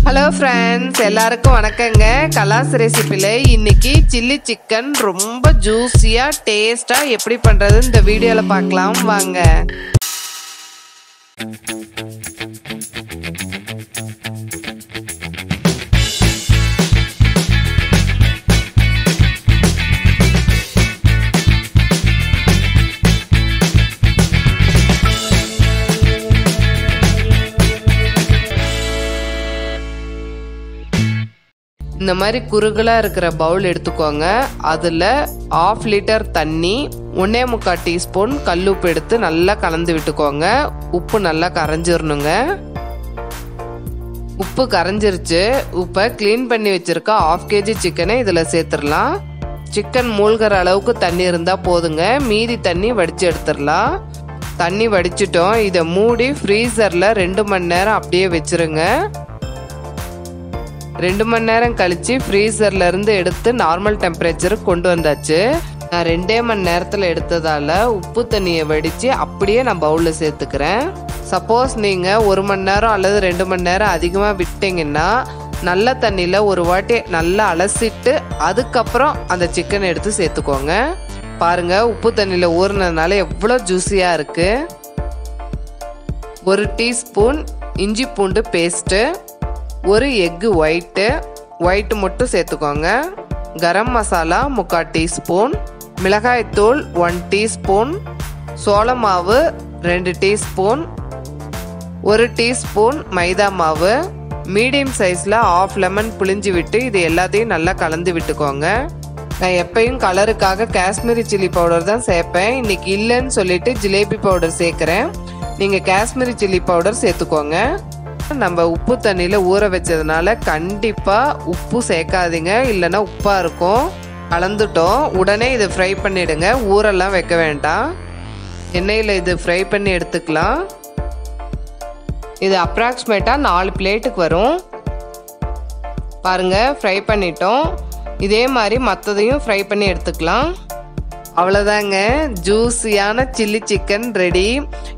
Hello friends, எல்லாருக்கும் வணக்கங்க. கலாஸ் ரெசிபில இன்னைக்கு சில்லி சிக்கன் ரொம்ப ஜூஸியா டேஸ்டா எப்படி பண்றது இந்த வீடியோல பார்க்கலாம் வாங்க. இந்த மாதிரி குறுகலா இருக்கிற பவுல் எடுத்துக்கோங்க. அதுல 1/2 லிட்டர் தண்ணி, 1.25 டீஸ்பூன் கல்லுப்பு எடுத்து நல்லா கலந்து விட்டுக்கோங்க. உப்பு நல்லா கரைஞ்சிடணுங்க. உப்பு கரைஞ்சிருச்சு. உப்பை கிளீன் பண்ணி வச்சிருக்க 1/2 kg சிக்கனை இதுல சேர்த்துடலாம். சிக்கன் மூழ்கிற அளவுக்கு தண்ணி இருந்தா போதுங்க. மீதி தண்ணி வடிச்சு எடுத்துடலாம். தண்ணி வடிச்சிட்டோம். இதை மூடி ஃப்ரீசர்ல 2 மணி நேரம் அப்படியே வச்சிருங்க. 2 மணி நேரம் கழிச்சு ஃப்ரீசர்ல இருந்து எடுத்து நார்மல் டெம்பரேச்சருக்கு கொண்டு வந்தாச்சு. நான் 2 மணி நேரத்துல எடுத்ததால உப்பு தண்ணியை வடிச்சு அப்படியே நான் பவுல்ல சேர்த்துக்கிறேன். சப்போஸ் நீங்க 1 மணி நேரம் அல்லது 2 மணி நேரம் அதிகமா விட்டீங்கன்னா நல்ல தண்ணியில ஒரு வாட்டி நல்லா அலசிட்டு அதுக்கப்புறம் அந்த சிக்கனை எடுத்து சேர்த்துக்கோங்க. பாருங்க, உப்பு தண்ணியில ஊறினதுனால எவ்வளவு ஜூஸியா இருக்கு. 1 டீஸ்பூன் இஞ்சி பூண்டு பேஸ்ட், 1 எக் ஒயிட் மட்டும் சேர்த்துக்கோங்க. கரம் மசாலா 3/4 டீஸ்பூன், மிளகாய்த்தூள் 1 டீஸ்பூன், சோள மாவு 2 டீஸ்பூன், 1 டீஸ்பூன் மைதா மாவு, மீடியம் சைஸ்ல 1/2 லெமன் புளிஞ்சு விட்டு இது எல்லாத்தையும் நல்லா கலந்து விட்டுக்கோங்க. நான் எப்பயும் கலருக்காக காஷ்மீரி சில்லி பவுடர் தான் சேர்ப்பேன். இன்னைக்கு இல்லைன்னு சொல்லிட்டு ஜிலேபி பவுடர் சேர்க்கிறேன். நீங்க காஷ்மீரி சில்லி பவுடர் சேர்த்துக்கோங்க. நம்ம உப்பு தண்ணியில ஊற வச்சதுனால கண்டிப்பா உப்பு சேர்க்காதீங்க, இல்லைன்னா உப்பா இருக்கும். கலந்துட்டோம். உடனே இதை ஃப்ரை பண்ணிடுங்க. ஊரெல்லாம் வைக்க வேண்டாம். எண்ணெயில இது ஃப்ரை பண்ணி எடுத்துக்கலாம். இது அப்ராக்சிமேட்டா 4 பிளேட்டுக்கு வரும். பாருங்க, ஃப்ரை பண்ணிட்டோம். இதே மாதிரி மற்றதையும் ஃப்ரை பண்ணி எடுத்துக்கலாம். அவ்வளோதாங்க, ஜூஸியான சில்லி சிக்கன் ரெடி.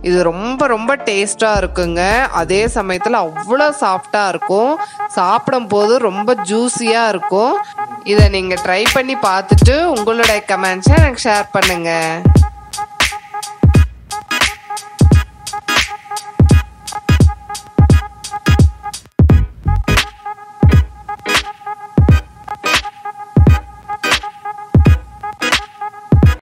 இது ரொம்ப ரொம்ப டேஸ்டா இருக்குங்க. அதே சமயத்தில் அவ்வளோ சாஃப்டா இருக்கும். சாப்பிடும் போது ரொம்ப ஜூஸியா இருக்கும். இதை நீங்க ட்ரை பண்ணி பார்த்துட்டு உங்களுடைய கமெண்ட்ஸை எனக்கு ஷேர் பண்ணுங்க.